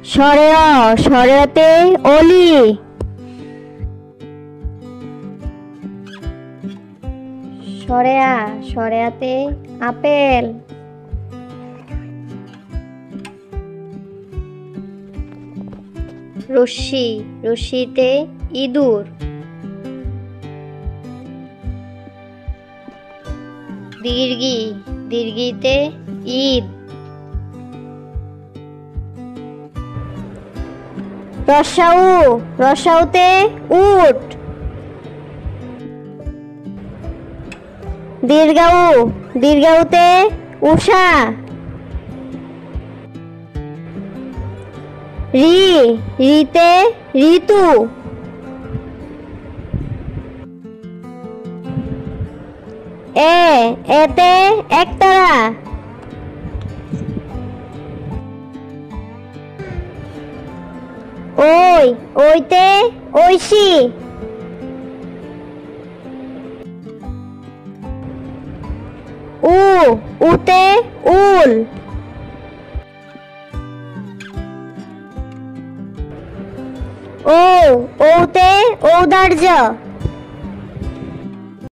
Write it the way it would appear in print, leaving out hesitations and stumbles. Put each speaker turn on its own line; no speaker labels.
স্বরে অ, স্বরেতে অলি। স্বরে আ, স্বরেতে আপেল। রস্যি, রস্যিতে ইঁদুর। দীর্ঘি, দীর্ঘিতে ঈদ। রস্যাউ, রস্যাউতে উট। দীর্ঘাউ, দীর্ঘাউতে উষা। রি, রিতে ঋতু। এ, এতে একতারা। ওই, ওইতে ঐশী। উ, উতে উল। ও, ওতে ঔদার্য।